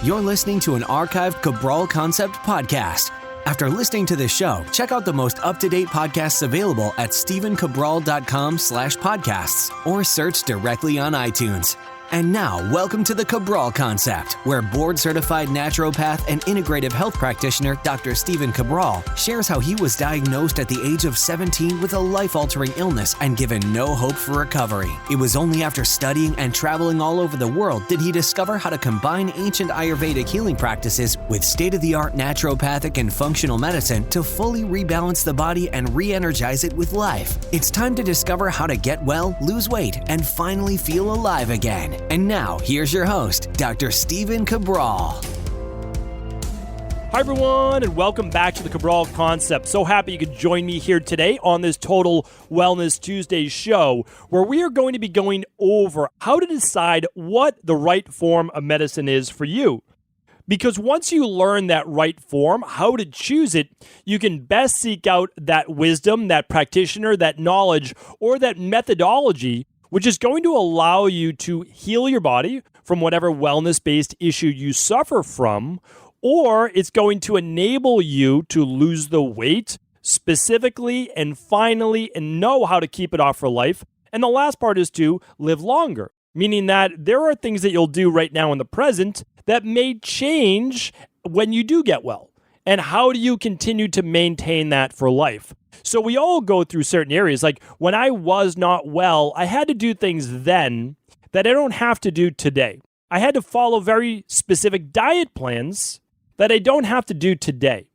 You're listening to an archived Cabral Concept podcast. After listening to this show, check out the most up-to-date podcasts available at stephencabral.com/podcasts or search directly on iTunes. And now, welcome to the Cabral Concept, where board-certified naturopath and integrative health practitioner Dr. Stephen Cabral shares how he was diagnosed at the age of 17 with a life-altering illness and given no hope for recovery. It was only after studying and traveling all over the world did he discover how to combine ancient Ayurvedic healing practices with state-of-the-art naturopathic and functional medicine to fully rebalance the body and re-energize it with life. It's time to discover how to get well, lose weight, and finally feel alive again. And now, here's your host, Dr. Stephen Cabral. Hi, everyone, and welcome back to the Cabral Concept. So happy you could join me here today on this Total Wellness Tuesday show, where we are going to be going over how to decide what the right form of medicine is for you. Because once you learn that right form, how to choose it, you can best seek out that wisdom, that practitioner, that knowledge, or that methodology which is going to allow you to heal your body from whatever wellness-based issue you suffer from, or it's going to enable you to lose the weight specifically and finally and know how to keep it off for life. And the last part is to live longer, meaning that there are things that you'll do right now in the present that may change when you do get well. And how do you continue to maintain that for life? So we all go through certain areas. Like when I was not well, I had to do things then that I don't have to do today. I had to follow very specific diet plans that I don't have to do today.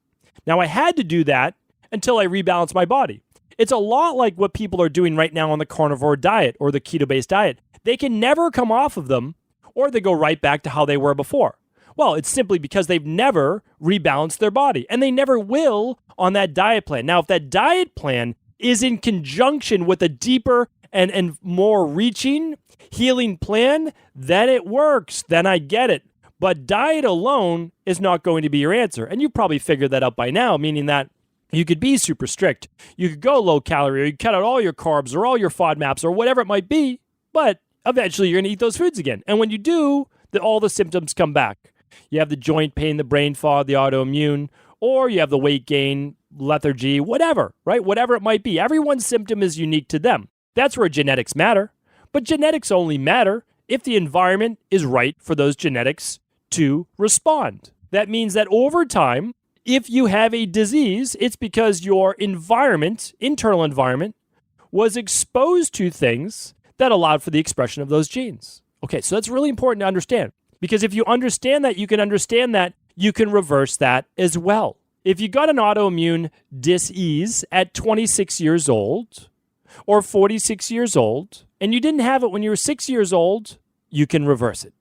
Now I had to do that until I rebalanced my body. It's a lot like what people are doing right now on the carnivore diet or the keto-based diet. They can never come off of them, or they go right back to how they were before. Well, it's simply because they've never rebalanced their body, and they never will on that diet plan. Now, if that diet plan is in conjunction with a deeper and more reaching healing plan, then it works. Then I get it. But diet alone is not going to be your answer. And you probably figured that out by now, meaning that you could be super strict. You could go low calorie, or you cut out all your carbs or all your FODMAPs or whatever it might be, but eventually you're going to eat those foods again. And when you do, all the symptoms come back. You have the joint pain, the brain fog, the autoimmune, or you have the weight gain, lethargy, whatever, right? Whatever it might be. Everyone's symptom is unique to them. That's where genetics matter. But genetics only matter if the environment is right for those genetics to respond. That means that over time, if you have a disease, it's because your environment, internal environment, was exposed to things that allowed for the expression of those genes. Okay, so that's really important to understand. Because if you understand that, you can reverse that as well. If you got an autoimmune dis-ease at 26 years old or 46 years old, and you didn't have it when you were 6 years old, you can reverse it,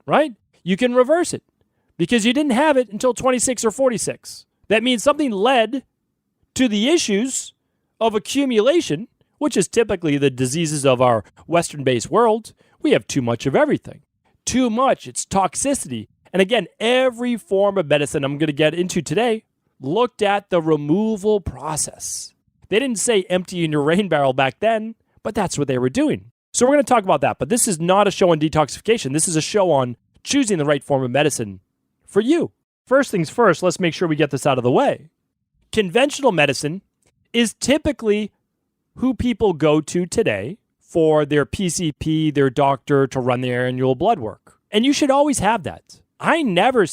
right? You can reverse it because you didn't have it until 26 or 46. That means something led to the issues of accumulation, which is typically the diseases of our Western-based world. We have too much of everything. Too much. It's toxicity. And again, every form of medicine I'm going to get into today looked at the removal process. They didn't say empty in your rain barrel back then, but that's what they were doing. So we're going to talk about that. But this is not a show on detoxification. This is a show on choosing the right form of medicine for you. First things first, let's make sure we get this out of the way. Conventional medicine is typically who people go to today for their PCP, their doctor, to run their annual blood work. And you should always have that. I never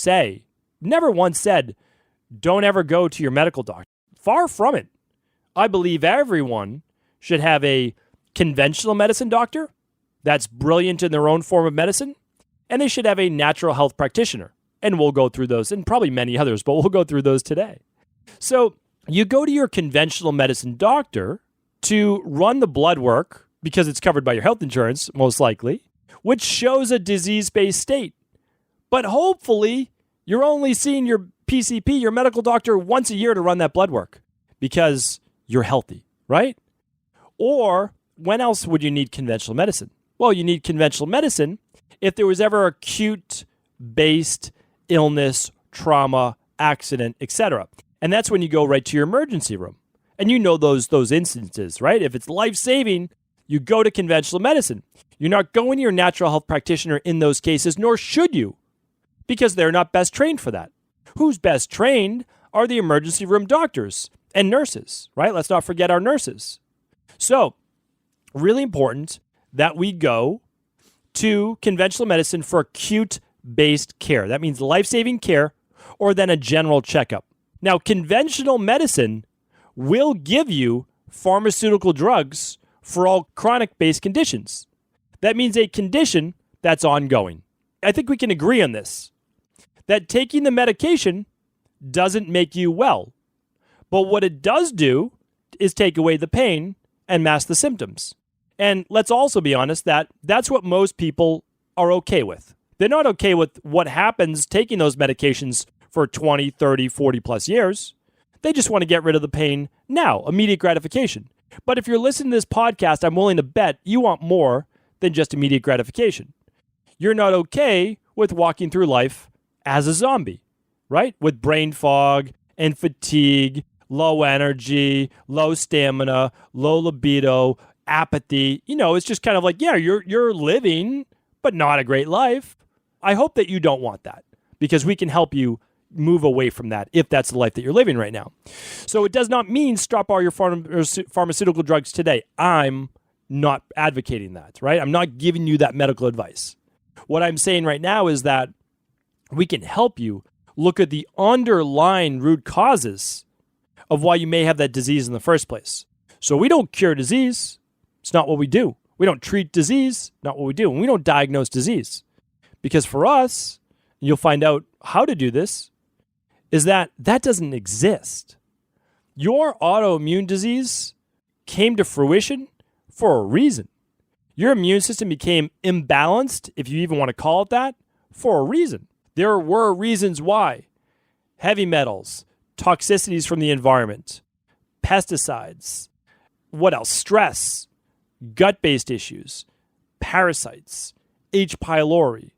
once said, don't ever go to your medical doctor. Far from it. I believe everyone should have a conventional medicine doctor that's brilliant in their own form of medicine, and they should have a natural health practitioner. And we'll go through those, and probably many others, but we'll go through those today. So you go to your conventional medicine doctor to run the blood work, because it's covered by your health insurance, most likely, which shows a disease-based state. But hopefully, you're only seeing your PCP, your medical doctor, once a year to run that blood work because you're healthy, right? Or when else would you need conventional medicine? Well, you need conventional medicine if there was ever acute-based illness, trauma, accident, etc. And that's when you go right to your emergency room. And you know those instances, right? If it's life-saving, you go to conventional medicine. You're not going to your natural health practitioner in those cases, nor should you, because they're not best trained for that. Who's best trained are the emergency room doctors and nurses, right? Let's not forget our nurses. So, really important that we go to conventional medicine for acute-based care. That means life-saving care or then a general checkup. Now, conventional medicine will give you pharmaceutical drugs for all chronic-based conditions. That means a condition that's ongoing. I think we can agree on this, that taking the medication doesn't make you well. But what it does do is take away the pain and mask the symptoms. And let's also be honest that that's what most people are okay with. They're not okay with what happens taking those medications for 20, 30, 40 plus years. They just want to get rid of the pain now, immediate gratification. But if you're listening to this podcast, I'm willing to bet you want more than just immediate gratification. You're not okay with walking through life as a zombie, right? With brain fog and fatigue, low energy, low stamina, low libido, apathy. It's just kind of like, yeah, you're living, but not a great life. I hope that you don't want that because we can help you move away from that if that's the life that you're living right now. So it does not mean stop all your pharmaceutical drugs today. I'm not advocating that, right? I'm not giving you that medical advice. What I'm saying right now is that we can help you look at the underlying root causes of why you may have that disease in the first place. So we don't cure disease. It's not what we do. We don't treat disease, not what we do. And we don't diagnose disease. Because for us, you'll find out how to do this, is that doesn't exist. Your autoimmune disease came to fruition for a reason. Your immune system became imbalanced, if you even want to call it that, for a reason. There were reasons why. Heavy metals, toxicities from the environment, pesticides, what else? Stress, gut-based issues, parasites, H. pylori,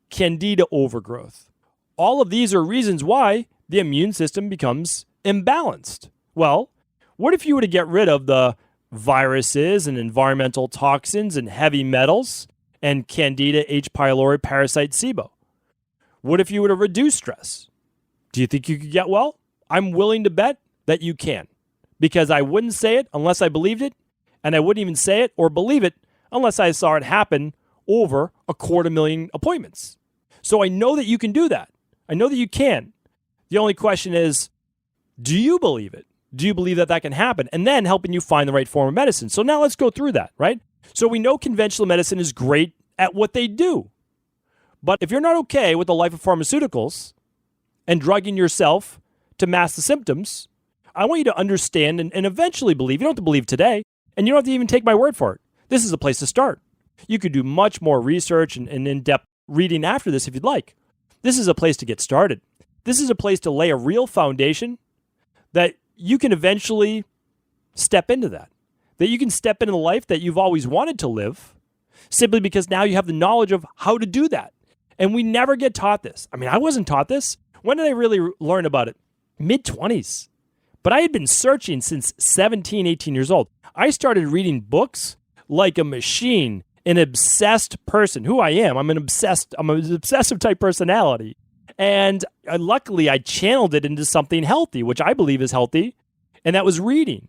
candida overgrowth. All of these are reasons why the immune system becomes imbalanced. Well, what if you were to get rid of the viruses and environmental toxins and heavy metals and candida, H. pylori, parasite, SIBO? What if you were to reduce stress? Do you think you could get well? I'm willing to bet that you can, because I wouldn't say it unless I believed it, and I wouldn't even say it or believe it unless I saw it happen over 250,000 appointments. So I know that you can do that. I know that you can. The only question is, do you believe it? Do you believe that that can happen? And then helping you find the right form of medicine. So now let's go through that, right? So we know conventional medicine is great at what they do. But if you're not okay with the life of pharmaceuticals and drugging yourself to mask the symptoms, I want you to understand and eventually believe. You don't have to believe today, and you don't have to even take my word for it. This is a place to start. You could do much more research and in-depth reading after this if you'd like. This is a place to get started. This is a place to lay a real foundation that you can eventually step into that you can step into the life that you've always wanted to live simply because now you have the knowledge of how to do that. And we never get taught this. I mean, I wasn't taught this. When did I really learn about it? Mid-20s. But I had been searching since 17, 18 years old. I started reading books like a machine, an obsessed person, who I am. I'm an obsessive type personality. And luckily, I channeled it into something healthy, which I believe is healthy, and that was reading.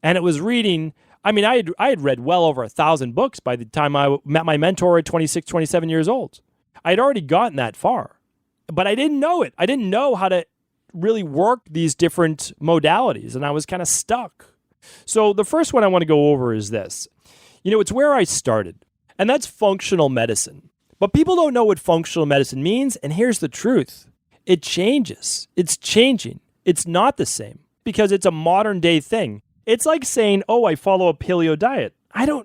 And it was reading, I mean, I had read well over 1,000 books by the time I met my mentor at 26, 27 years old. I had already gotten that far, but I didn't know it. I didn't know how to really work these different modalities, and I was kind of stuck. So the first one I want to go over is this. It's where I started, and that's functional medicine. But people don't know what functional medicine means, and here's the truth. It changes. It's changing. It's not the same because it's a modern day thing. It's like saying, oh, I follow a paleo diet.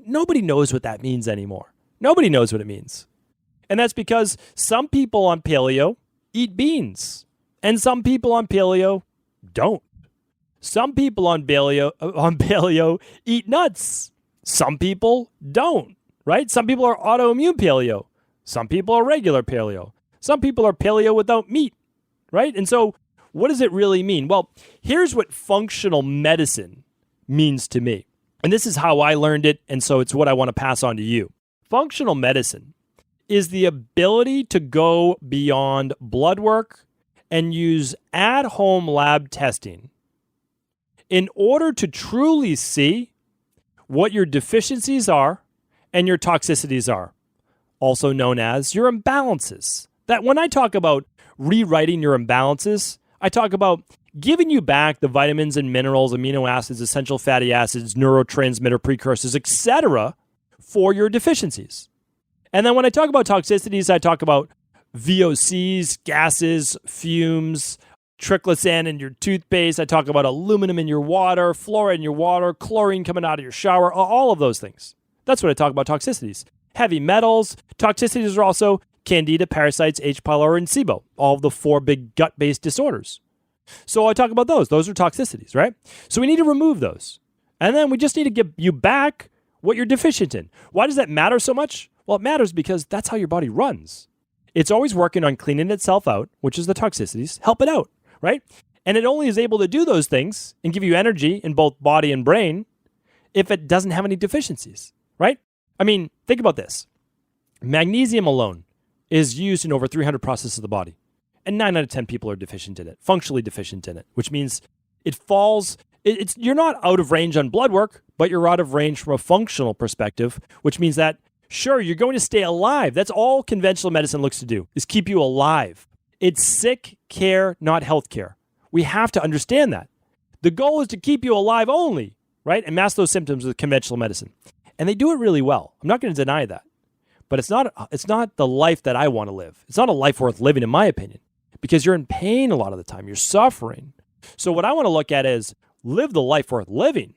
Nobody knows what that means anymore. Nobody knows what it means. And that's because some people on paleo eat beans, and some people on paleo don't. Some people on paleo eat nuts. Some people don't, right? Some people are autoimmune paleo. Some people are regular paleo. Some people are paleo without meat, right? And so what does it really mean? Well, here's what functional medicine means to me. And this is how I learned it, and so it's what I want to pass on to you. Functional medicine is the ability to go beyond blood work and use at-home lab testing in order to truly see what your deficiencies are and your toxicities are, also known as your imbalances. That when I talk about rewriting your imbalances, I talk about giving you back the vitamins and minerals, amino acids, essential fatty acids, neurotransmitter precursors, etc. for your deficiencies. And then when I talk about toxicities, I talk about VOCs, gases, fumes, triclosan in your toothpaste. I talk about aluminum in your water, fluoride in your water, chlorine coming out of your shower, all of those things. That's what I talk about toxicities. Heavy metals. Toxicities are also Candida, parasites, H. pylori, and SIBO, all of the 4 big gut-based disorders. So I talk about those. Those are toxicities, right? So we need to remove those. And then we just need to give you back what you're deficient in. Why does that matter so much? Well, it matters because that's how your body runs. It's always working on cleaning itself out, which is the toxicities. Help it out, right? And it only is able to do those things and give you energy in both body and brain if it doesn't have any deficiencies, right? I mean, think about this. Magnesium alone is used in over 300 processes of the body. And 9 out of 10 people are deficient in it, functionally deficient in it, which means it falls, you're not out of range on blood work, but you're out of range from a functional perspective, which means that, sure, you're going to stay alive. That's all conventional medicine looks to do, is keep you alive. It's sick care, not health care. We have to understand that. The goal is to keep you alive only, right? And mask those symptoms with conventional medicine. And they do it really well. I'm not going to deny that. But it's not the life that I want to live. It's not a life worth living, in my opinion, because you're in pain a lot of the time. You're suffering. So what I want to look at is live the life worth living,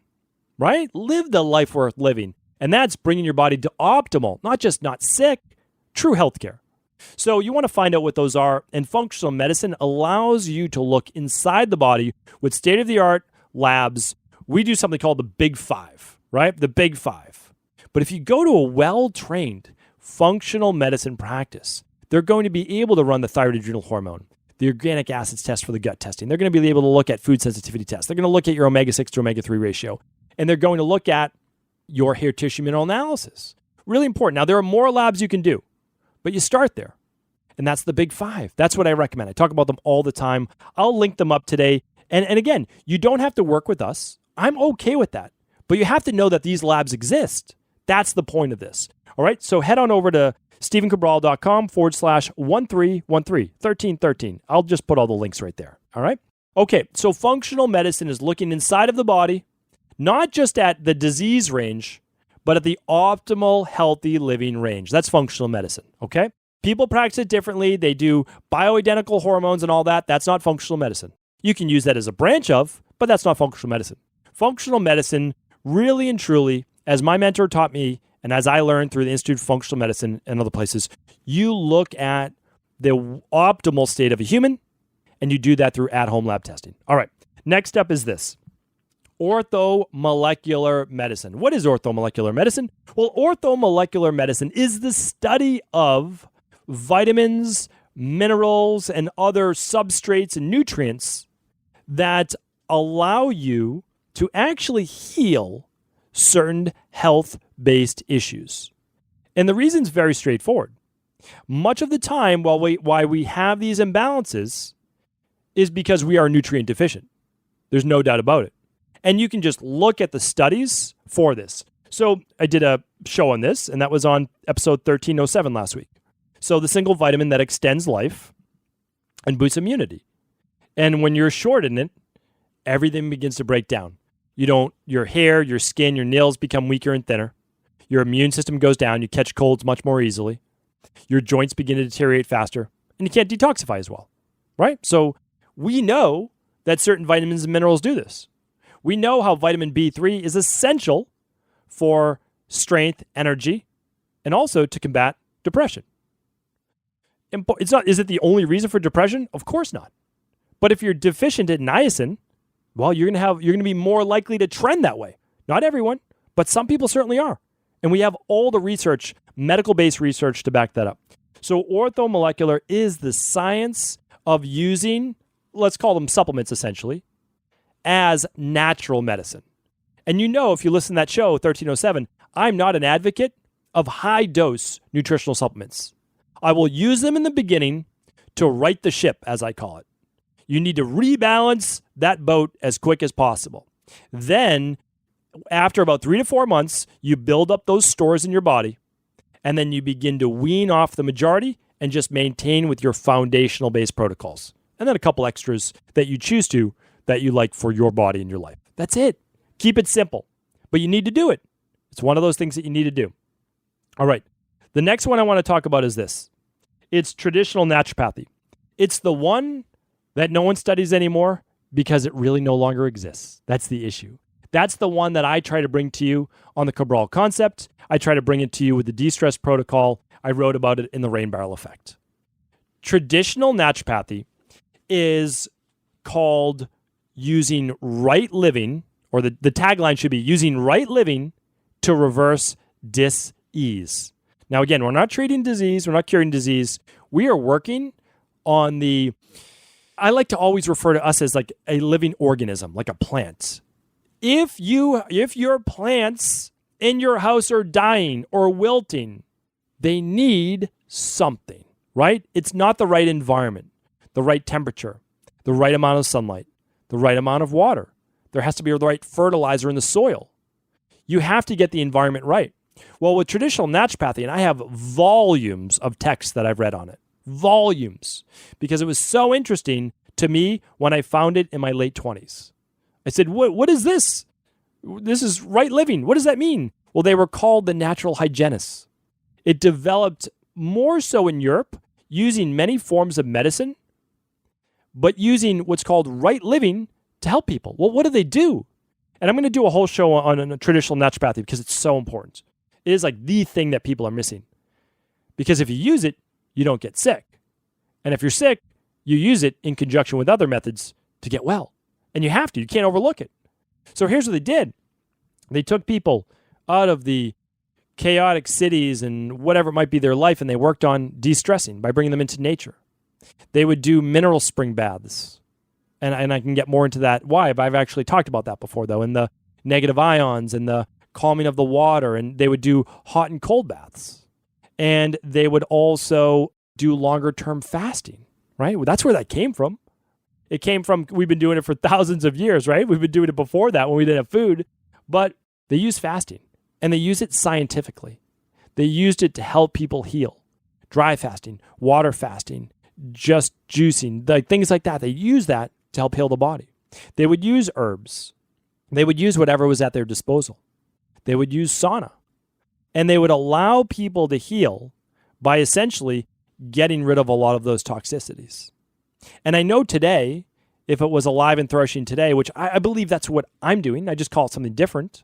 right? Live the life worth living. And that's bringing your body to optimal, not just not sick, true healthcare. So you want to find out what those are. And functional medicine allows you to look inside the body with state-of-the-art labs. We do something called the Big Five, right? The Big Five. But if you go to a well-trained functional medicine practice, they're going to be able to run the thyroid adrenal hormone, the organic acids test for the gut testing. They're going to be able to look at food sensitivity tests. They're going to look at your omega-6 to omega-3 ratio. And they're going to look at your hair tissue mineral analysis. Really important. Now, there are more labs you can do, but you start there. And that's the Big Five. That's what I recommend. I talk about them all the time. I'll link them up today. And again, you don't have to work with us. I'm okay with that. But you have to know that these labs exist. That's the point of this. All right, so head on over to StephenCabral.com/1313. I'll just put all the links right there. All right? Okay, so functional medicine is looking inside of the body, not just at the disease range, but at the optimal healthy living range. That's functional medicine, okay? People practice it differently. They do bioidentical hormones and all that. That's not functional medicine. You can use that as a branch of, but that's not functional medicine. Functional medicine, really and truly, as my mentor taught me, and as I learned through the Institute of Functional Medicine and other places, you look at the optimal state of a human, and you do that through at-home lab testing. All right, next up is this. Orthomolecular medicine. What is orthomolecular medicine? Well, orthomolecular medicine is the study of vitamins, minerals, and other substrates and nutrients that allow you to actually heal certain health-based issues. And the reason's very straightforward. Much of the time, why we have these imbalances is because we are nutrient deficient. There's no doubt about it. And you can just look at the studies for this. So I did a show on this, and that was on episode 1307 last week. So the single vitamin that extends life and boosts immunity. And when you're short in it, everything begins to break down. Your hair, your skin, your nails become weaker and thinner. Your immune system goes down. You catch colds much more easily. Your joints begin to deteriorate faster, and you can't detoxify as well, right? So we know that certain vitamins and minerals do this. We know how vitamin B3 is essential for strength, energy, and also to combat depression. Is it the only reason for depression? Of course not. But if you're deficient in niacin, well, you're going to be more likely to trend that way. Not everyone, but some people certainly are. And we have all the research, medical-based research to back that up. So orthomolecular is the science of using, let's call them supplements essentially, as natural medicine. And if you listen to that show, 1307, I'm not an advocate of high-dose nutritional supplements. I will use them in the beginning to right the ship, as I call it. You need to rebalance that boat as quick as possible. Then, after about 3 to 4 months, you build up those stores in your body, and then you begin to wean off the majority and just maintain with your foundational base protocols. And then a couple extras that you choose to that you like for your body and your life. That's it. Keep it simple. But you need to do it. It's one of those things that you need to do. All right. The next one I want to talk about is this. It's traditional naturopathy. It's the one that no one studies anymore because it really no longer exists. That's the issue. That's the one that I try to bring to you on the Cabral concept. I try to bring it to you with the de-stress protocol. I wrote about it in the Rain Barrel Effect. Traditional naturopathy is called using right living, or the tagline should be using right living to reverse dis-ease. Now, again, we're not treating disease. We're not curing disease. We are working on I like to always refer to us as like a living organism, like a plant. If your plants in your house are dying or wilting, they need something, right? It's not the right environment, the right temperature, the right amount of sunlight, the right amount of water. There has to be the right fertilizer in the soil. You have to get the environment right. Well, with traditional naturopathy, and I have volumes of texts that I've read on it, volumes, because it was so interesting to me when I found it in my late 20s. I said, what is this? This is right living. What does that mean? Well, they were called the natural hygienists. It developed more so in Europe, using many forms of medicine, but using what's called right living to help people. Well, what do they do? And I'm going to do a whole show on traditional naturopathy because it's so important. It is like the thing that people are missing. Because if you use it, you don't get sick. And if you're sick, you use it in conjunction with other methods to get well. And you have to. You can't overlook it. So here's what they did. They took people out of the chaotic cities and whatever it might be their life, and they worked on de-stressing by bringing them into nature. They would do mineral spring baths. And I can get more into that. Why? But I've actually talked about that before, though, and the negative ions and the calming of the water. And they would do hot and cold baths. And they would also do longer-term fasting, right? Well, that's where that came from. It came from, we've been doing it for thousands of years, right? We've been doing it before that when we didn't have food. But they use fasting, and they use it scientifically. They used it to help people heal. Dry fasting, water fasting, just juicing, like things like that. They use that to help heal the body. They would use herbs. They would use whatever was at their disposal. They would use sauna. And they would allow people to heal by essentially getting rid of a lot of those toxicities. And I know today, if it was alive and flourishing today, which I believe that's what I'm doing, I just call it something different,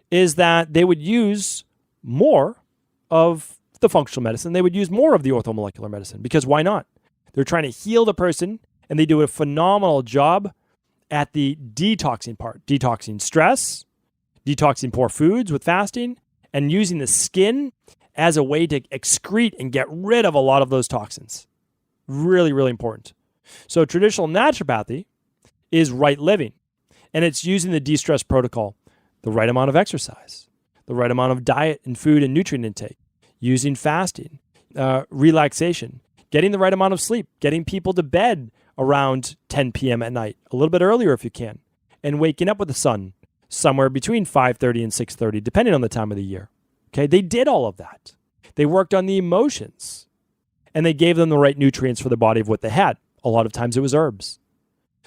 is that they would use more of the functional medicine. They would use more of the orthomolecular medicine, because why not? They're trying to heal the person, and they do a phenomenal job at the detoxing part, detoxing stress, detoxing poor foods with fasting, and using the skin as a way to excrete and get rid of a lot of those toxins. Really, really important. So traditional naturopathy is right living, and it's using the de-stress protocol, the right amount of exercise, the right amount of diet and food and nutrient intake, using fasting, relaxation, getting the right amount of sleep, getting people to bed around 10 p.m. at night, a little bit earlier if you can, and waking up with the sun somewhere between 5:30 and 6:30, depending on the time of the year. Okay, they did all of that. They worked on the emotions, and they gave them the right nutrients for the body of what they had. A lot of times it was herbs.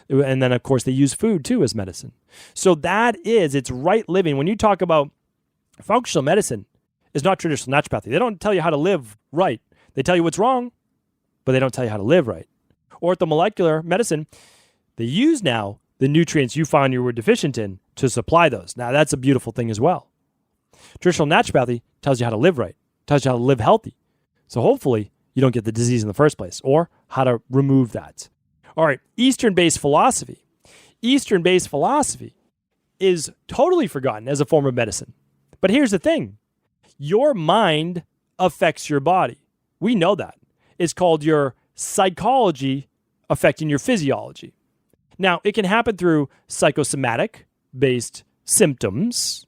And then, of course, they use food, too, as medicine. So it's right living. When you talk about functional medicine, it's not traditional naturopathy. They don't tell you how to live right. They tell you what's wrong, but they don't tell you how to live right. Orthomolecular medicine, they use now the nutrients you found you were deficient in to supply those. Now, that's a beautiful thing as well. Traditional naturopathy tells you how to live right, tells you how to live healthy. So hopefully you don't get the disease in the first place, or how to remove that. All right, Eastern-based philosophy. Eastern-based philosophy is totally forgotten as a form of medicine. But here's the thing. Your mind affects your body. We know that. It's called your psychology affecting your physiology. Now, it can happen through psychosomatic-based symptoms,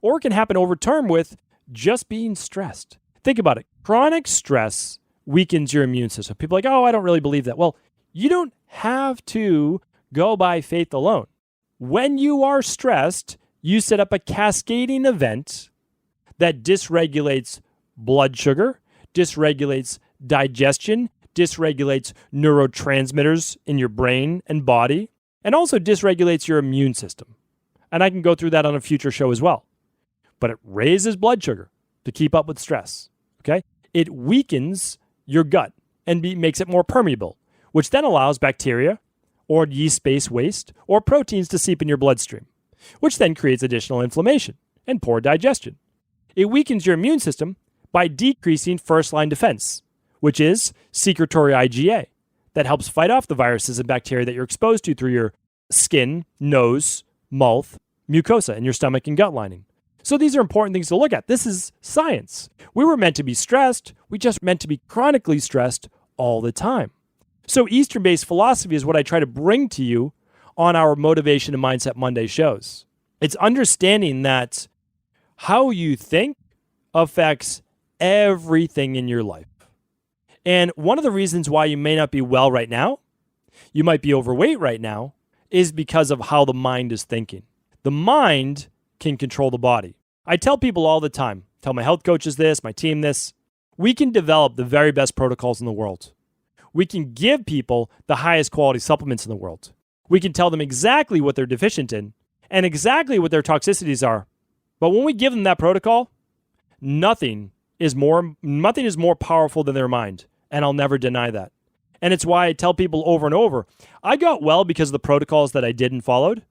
or it can happen over term with just being stressed. Think about it. Chronic stress weakens your immune system. People are like, oh, I don't really believe that. Well, you don't have to go by faith alone. When you are stressed, you set up a cascading event that dysregulates blood sugar, dysregulates digestion, dysregulates neurotransmitters in your brain and body, and also dysregulates your immune system. And I can go through that on a future show as well. But it raises blood sugar to keep up with stress, okay? It weakens your gut and makes it more permeable, which then allows bacteria or yeast-based waste or proteins to seep in your bloodstream, which then creates additional inflammation and poor digestion. It weakens your immune system by decreasing first-line defense, which is secretory IgA, that helps fight off the viruses and bacteria that you're exposed to through your skin, nose, mouth, mucosa in your stomach and gut lining. So these are important things to look at. This is science. We were meant to be stressed. We just meant to be chronically stressed all the time. So Eastern-based philosophy is what I try to bring to you on our Motivation and Mindset Monday shows. It's understanding that how you think affects everything in your life. And one of the reasons why you may not be well right now, you might be overweight right now, is because of how the mind is thinking. The mind can control the body. I tell people all the time, tell my health coaches this, my team this, we can develop the very best protocols in the world. We can give people the highest quality supplements in the world. We can tell them exactly what they're deficient in and exactly what their toxicities are. But when we give them that protocol, nothing is more powerful than their mind. And I'll never deny that. And it's why I tell people over and over, I got well because of the protocols that I did and followed.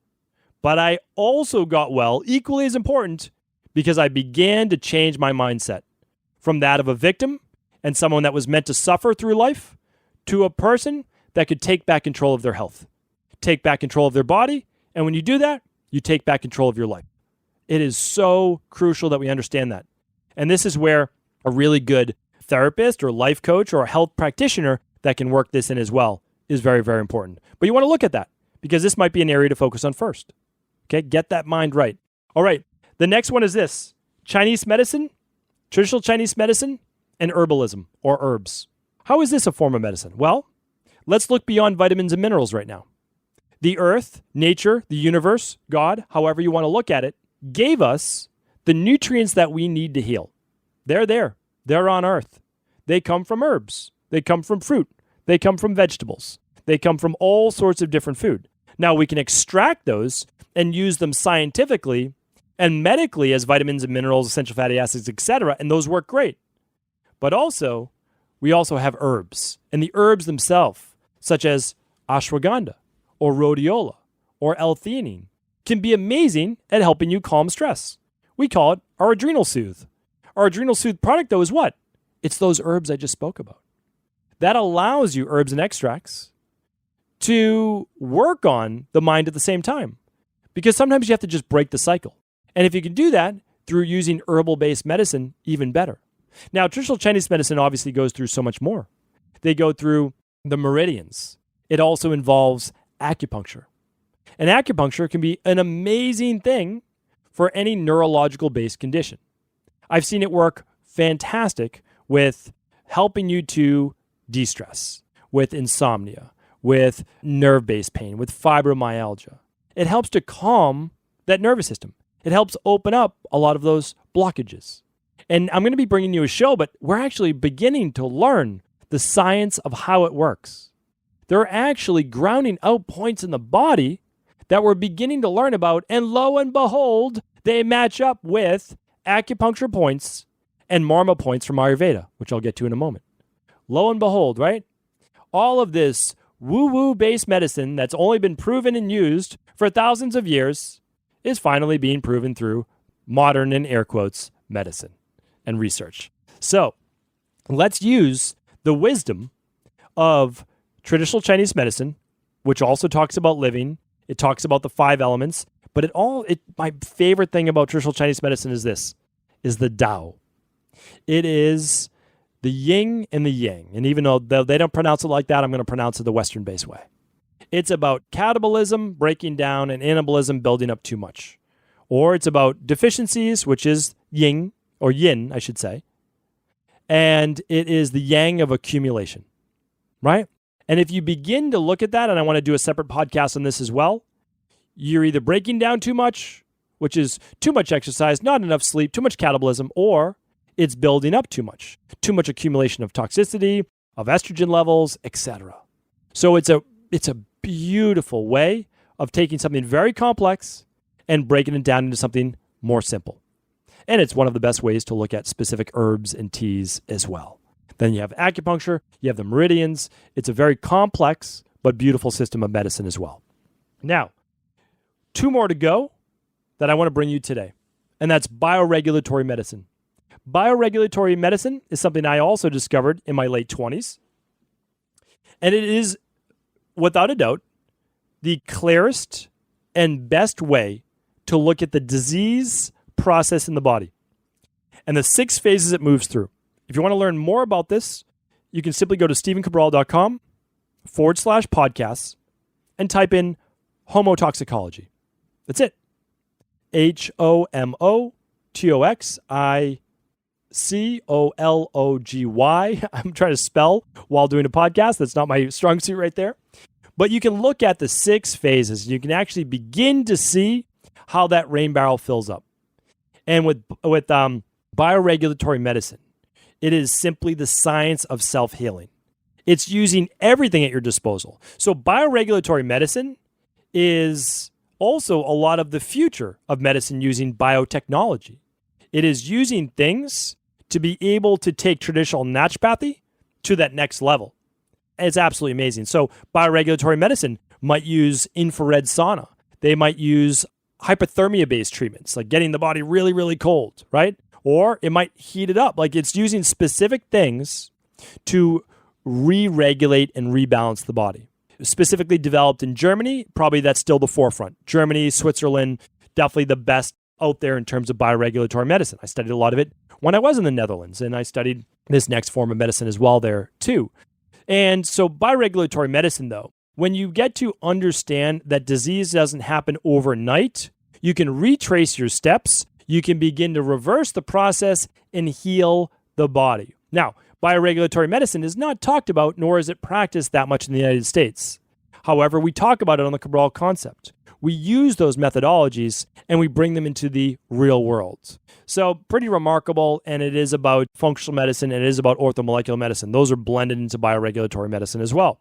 But I also got well, equally as important, because I began to change my mindset from that of a victim and someone that was meant to suffer through life to a person that could take back control of their health, take back control of their body. And when you do that, you take back control of your life. It is so crucial that we understand that. And this is where a really good therapist or life coach or a health practitioner that can work this in as well is very, very important. But you want to look at that because this might be an area to focus on first. Okay, get that mind right. All right, the next one is this: Chinese medicine, traditional Chinese medicine, and herbalism or herbs. How is this a form of medicine? Well, let's look beyond vitamins and minerals right now. The earth, nature, the universe, God, however you want to look at it, gave us the nutrients that we need to heal. They're there. They're on earth. They come from herbs. They come from fruit. They come from vegetables. They come from all sorts of different food. Now, we can extract those and use them scientifically and medically as vitamins and minerals, essential fatty acids, etc., and those work great. But also, we also have herbs, and the herbs themselves, such as ashwagandha or rhodiola or L-theanine, can be amazing at helping you calm stress. We call it our adrenal soothe. Our adrenal soothe product, though, is what? It's those herbs I just spoke about. That allows you, herbs and extracts, to work on the mind at the same time. Because sometimes you have to just break the cycle. And if you can do that through using herbal-based medicine, even better. Now, traditional Chinese medicine obviously goes through so much more. They go through the meridians. It also involves acupuncture. And acupuncture can be an amazing thing for any neurological-based condition. I've seen it work fantastic with helping you to de-stress, with insomnia, with nerve-based pain, with fibromyalgia. It helps to calm that nervous system. It helps open up a lot of those blockages. And I'm going to be bringing you a show, but we're actually beginning to learn the science of how it works. There are actually grounding out points in the body that we're beginning to learn about, and lo and behold, they match up with acupuncture points and marma points from Ayurveda, which I'll get to in a moment. Lo and behold, right? All of this woo-woo based medicine that's only been proven and used for thousands of years is finally being proven through modern, in air quotes, medicine and research. So let's use the wisdom of traditional Chinese medicine, which also talks about living. It talks about the 5 elements, but my favorite thing about traditional Chinese medicine is this, is the Tao. It is the yin and the yang. And even though they don't pronounce it like that, I'm going to pronounce it the Western-based way. It's about catabolism breaking down and anabolism building up too much. Or it's about deficiencies, which is yin, or yin, I should say. and it is the yang of accumulation, right? And if you begin to look at that, and I want to do a separate podcast on this as well, you're either breaking down too much, which is too much exercise, not enough sleep, too much catabolism, or it's building up too much accumulation of toxicity, of estrogen levels, etc. So it's a beautiful way of taking something very complex and breaking it down into something more simple. And it's one of the best ways to look at specific herbs and teas as well. Then you have acupuncture, you have the meridians. It's a very complex but beautiful system of medicine as well. Now, 2 more to go that I want to bring you today, and that's bioregulatory medicine. Bioregulatory medicine is something I also discovered in my late 20s, and it is, without a doubt, the clearest and best way to look at the disease process in the body and the 6 phases it moves through. If you want to learn more about this, you can simply go to stevencabral.com/podcasts and type in homotoxicology. That's it. HOMOTOXICOLOGY. I'm trying to spell while doing a podcast. That's not my strong suit right there. But you can look at the 6 phases. You can actually begin to see how that rain barrel fills up. And with bioregulatory medicine, it is simply the science of self-healing. It's using everything at your disposal. So bioregulatory medicine is also a lot of the future of medicine using biotechnology. It is using things to be able to take traditional naturopathy to that next level. It's absolutely amazing. So bioregulatory medicine might use infrared sauna. They might use hypothermia-based treatments, like getting the body really, really cold, right? Or it might heat it up. Like it's using specific things to re-regulate and rebalance the body. Specifically developed in Germany, probably that's still the forefront. Germany, Switzerland, definitely the best out there in terms of bioregulatory medicine. I studied a lot of it when I was in the Netherlands, and I studied this next form of medicine as well there too. And so bioregulatory medicine, though, when you get to understand that disease doesn't happen overnight, you can retrace your steps, you can begin to reverse the process and heal the body. Now, bioregulatory medicine is not talked about, nor is it practiced that much in the United States. However, we talk about it on the Cabral concept. We use those methodologies and we bring them into the real world. So pretty remarkable, and it is about functional medicine and it is about orthomolecular medicine. Those are blended into bioregulatory medicine as well.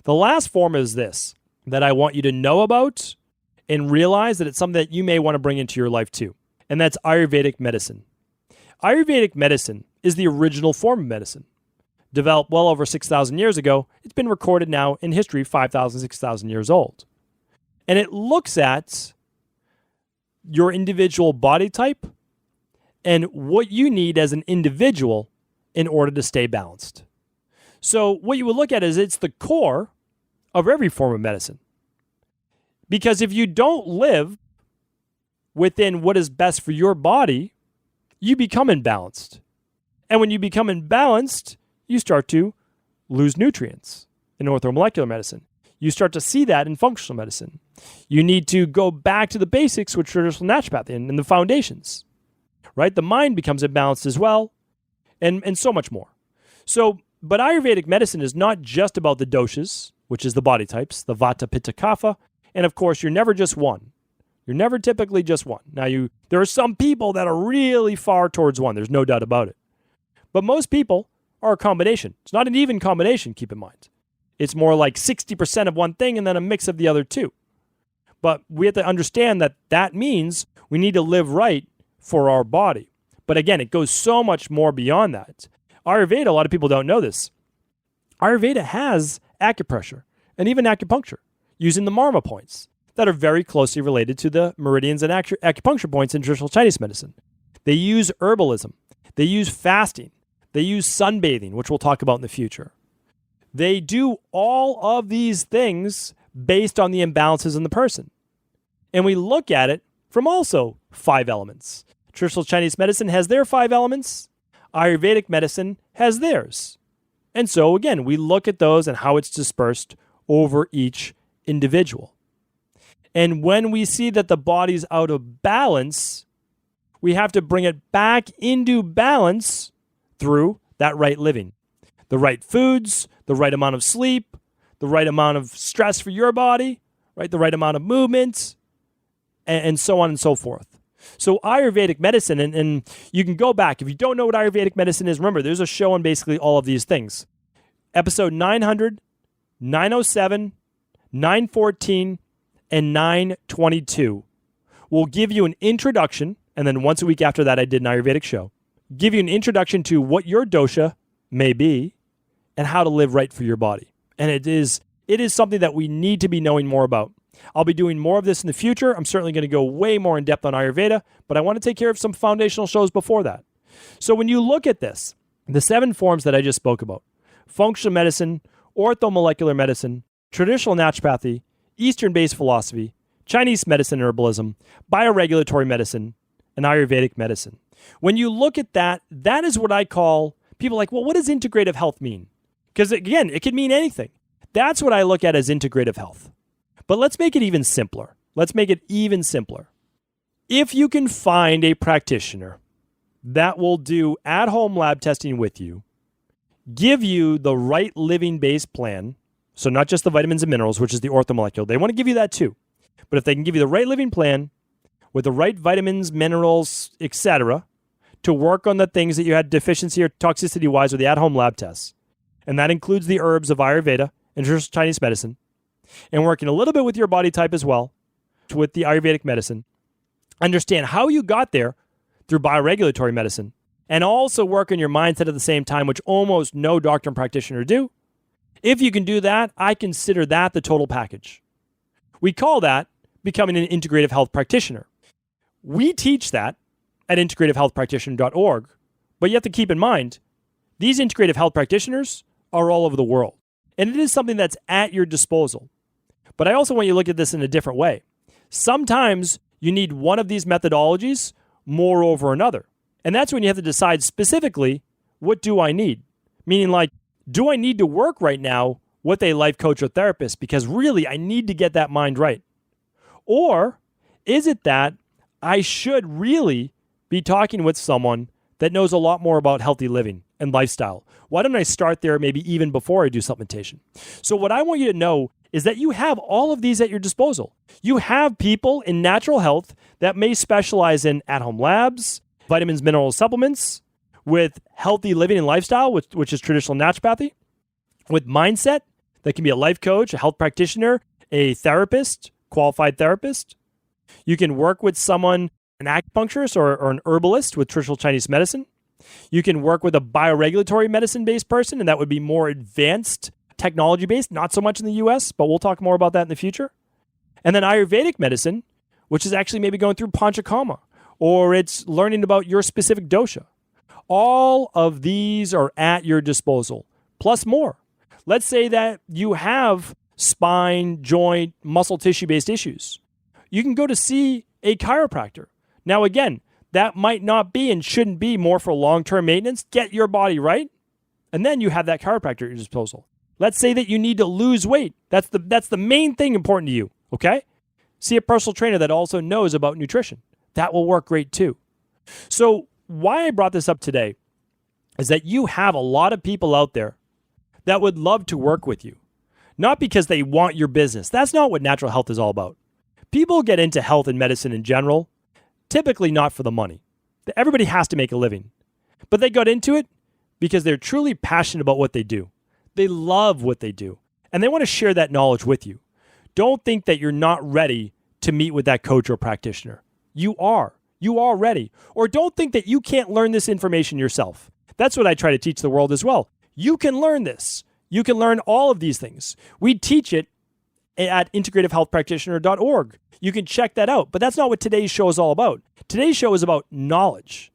The last form is this, that I want you to know about and realize that it's something that you may want to bring into your life too, and that's Ayurvedic medicine. Ayurvedic medicine is the original form of medicine. Developed well over 6,000 years ago, it's been recorded now in history 5,000, 6,000 years old. And it looks at your individual body type and what you need as an individual in order to stay balanced. So what you would look at is it's the core of every form of medicine. Because if you don't live within what is best for your body, you become imbalanced. And when you become imbalanced, you start to lose nutrients in orthomolecular medicine. You start to see that in functional medicine. You need to go back to the basics with traditional naturopathy and the foundations, right? The mind becomes imbalanced as well, and so much more. But Ayurvedic medicine is not just about the doshas, which is the body types, the Vata, Pitta, Kapha, and of course, you're never just one. You're never typically just one. Now, there are some people that are really far towards one. There's no doubt about it. But most people are a combination. It's not an even combination, keep in mind. It's more like 60% of one thing and then a mix of the other two. But we have to understand that that means we need to live right for our body. But again, it goes so much more beyond that. Ayurveda, a lot of people don't know this. Ayurveda has acupressure and even acupuncture using the marma points that are very closely related to the meridians and acupuncture points in traditional Chinese medicine. They use herbalism. They use fasting. They use sunbathing, which we'll talk about in the future. They do all of these things based on the imbalances in the person. And we look at it from also 5 elements. Traditional Chinese medicine has their 5 elements. Ayurvedic medicine has theirs. And so again, we look at those and how it's dispersed over each individual. And when we see that the body's out of balance, we have to bring it back into balance through that right living. The right foods, the right amount of sleep, the right amount of stress for your body, right? The right amount of movement, and so on and so forth. So Ayurvedic medicine, and you can go back. If you don't know what Ayurvedic medicine is, remember, there's a show on basically all of these things. Episode 900, 907, 914, and 922 will give you an introduction, and then once a week after that, I did an Ayurvedic show, give you an introduction to what your dosha may be and how to live right for your body. And it is something that we need to be knowing more about. I'll be doing more of this in the future. I'm certainly going to go way more in depth on Ayurveda, but I want to take care of some foundational shows before that. So when you look at this, the 7 forms that I just spoke about, functional medicine, orthomolecular medicine, traditional naturopathy, Eastern-based philosophy, Chinese medicine and herbalism, bioregulatory medicine, and Ayurvedic medicine. When you look at that, that is what I call, people are like, well, what does integrative health mean? Because again, it could mean anything. That's what I look at as integrative health. But let's make it even simpler. If you can find a practitioner that will do at-home lab testing with you, give you the right living-based plan, so not just the vitamins and minerals, which is the orthomolecular. They want to give you that too. But if they can give you the right living plan with the right vitamins, minerals, etc., to work on the things that you had deficiency or toxicity-wise with the at-home lab tests, and that includes the herbs of Ayurveda and traditional Chinese medicine, and working a little bit with your body type as well, with the Ayurvedic medicine, understand how you got there through bioregulatory medicine, and also work on your mindset at the same time, which almost no doctor and practitioner do. If you can do that, I consider that the total package. We call that becoming an integrative health practitioner. We teach that at integrativehealthpractitioner.org, but you have to keep in mind, these integrative health practitioners are all over the world, and it is something that's at your disposal. But I also want you to look at this in a different way. Sometimes you need one of these methodologies more over another, and that's when you have to decide specifically, what do I need? Meaning like, do I need to work right now with a life coach or therapist because really I need to get that mind right? Or is it that I should really be talking with someone that knows a lot more about healthy living and lifestyle? Why don't I start there maybe even before I do supplementation? So what I want you to know is that you have all of these at your disposal. You have people in natural health that may specialize in at-home labs, vitamins, minerals, supplements, with healthy living and lifestyle, which is traditional naturopathy, with mindset, that can be a life coach, a health practitioner, a therapist, qualified therapist. You can work with someone, an acupuncturist or an herbalist with traditional Chinese medicine. You can work with a bioregulatory medicine-based person, and that would be more advanced technology-based, not so much in the US, but we'll talk more about that in the future. And then Ayurvedic medicine, which is actually maybe going through Panchakarma, or it's learning about your specific dosha. All of these are at your disposal, plus more. Let's say that you have spine, joint, muscle tissue-based issues. You can go to see a chiropractor. Now, again, that might not be and shouldn't be more for long-term maintenance. Get your body right, and then you have that chiropractor at your disposal. Let's say that you need to lose weight. That's the main thing important to you, okay? See a personal trainer that also knows about nutrition. That will work great too. So why I brought this up today is that you have a lot of people out there that would love to work with you. Not because they want your business. That's not what natural health is all about. People get into health and medicine in general, typically not for the money. Everybody has to make a living. But they got into it because they're truly passionate about what they do. They love what they do, and they want to share that knowledge with you. Don't think that you're not ready to meet with that coach or practitioner. You are. You are ready. Or don't think that you can't learn this information yourself. That's what I try to teach the world as well. You can learn this. You can learn all of these things. We teach it at integrativehealthpractitioner.org. You can check that out. But that's not what today's show is all about. Today's show is about knowledge.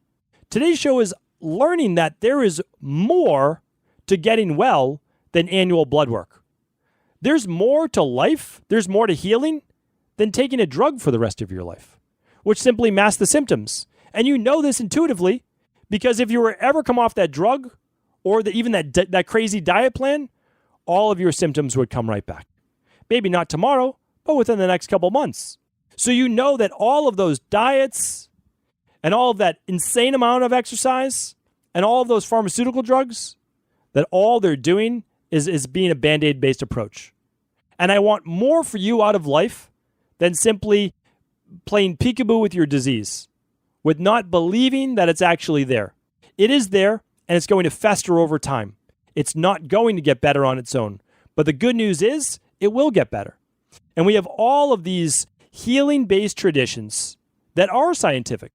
Today's show is learning that there is more to getting well than annual blood work. There's more to life, there's more to healing than taking a drug for the rest of your life, which simply masks the symptoms. And you know this intuitively because if you were ever come off that drug or even that crazy diet plan, all of your symptoms would come right back. Maybe not tomorrow, but within the next couple months. So you know that all of those diets and all of that insane amount of exercise And all of those pharmaceutical drugs, that all they're doing is being a Band-Aid based approach. And I want more for you out of life than simply playing peekaboo with your disease, with not believing that it's actually there. It is there, and it's going to fester over time. It's not going to get better on its own. But the good news is, it will get better. And we have all of these healing-based traditions that are scientific,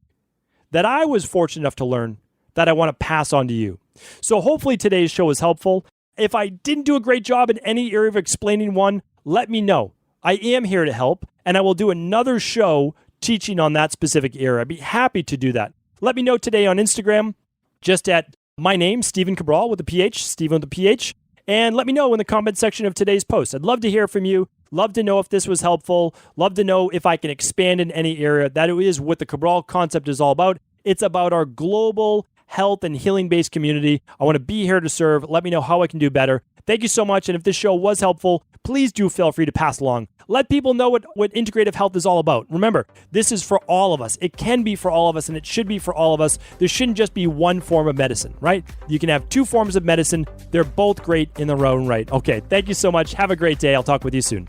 that I was fortunate enough to learn, that I want to pass on to you. So hopefully today's show is helpful. If I didn't do a great job in any area of explaining one, let me know. I am here to help, and I will do another show teaching on that specific area. I'd be happy to do that. Let me know today on Instagram, just at my name, Stephen Cabral with a PH, Stephen with a PH, and let me know in the comment section of today's post. I'd love to hear from you. Love to know if this was helpful. Love to know if I can expand in any area. That is what the Cabral concept is all about. It's about our global health and healing-based community. I want to be here to serve. Let me know how I can do better. Thank you so much. And if this show was helpful, please do feel free to pass along. Let people know what integrative health is all about. Remember, this is for all of us. It can be for all of us, and it should be for all of us. There shouldn't just be one form of medicine, right? You can have two forms of medicine. They're both great in their own right. Okay, thank you so much. Have a great day. I'll talk with you soon.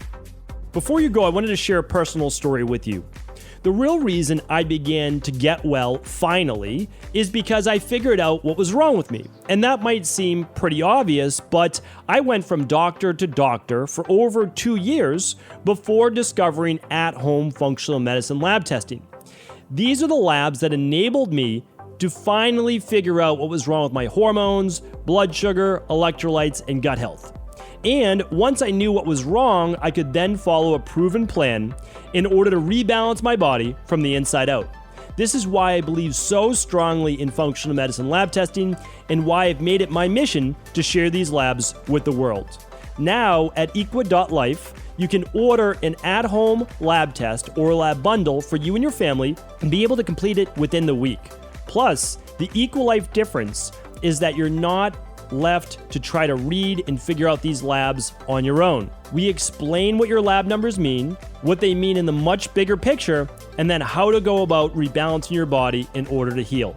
Before you go, I wanted to share a personal story with you. The real reason I began to get well finally is because I figured out what was wrong with me. And that might seem pretty obvious, but I went from doctor to doctor for over 2 years before discovering at-home functional medicine lab testing. These are the labs that enabled me to finally figure out what was wrong with my hormones, blood sugar, electrolytes, and gut health. And once I knew what was wrong, I could then follow a proven plan in order to rebalance my body from the inside out. This is why I believe so strongly in functional medicine lab testing and why I've made it my mission to share these labs with the world. Now at equa.life, you can order an at-home lab test or lab bundle for you and your family and be able to complete it within the week. Plus, the EquaLife difference is that you're not left to try to read and figure out these labs on your own. We explain what your lab numbers mean, what they mean in the much bigger picture, and then how to go about rebalancing your body in order to heal.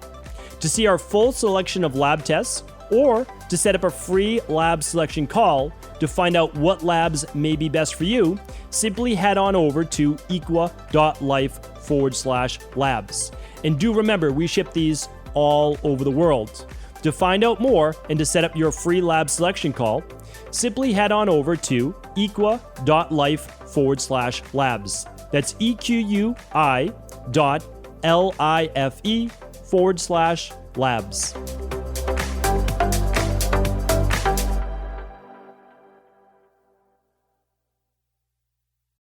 To see our full selection of lab tests, or to set up a free lab selection call to find out what labs may be best for you, simply head on over to equa.life/labs. And do remember, we ship these all over the world. To find out more and to set up your free lab selection call, simply head on over to equa.life/labs. That's EQUI.LIFE/labs.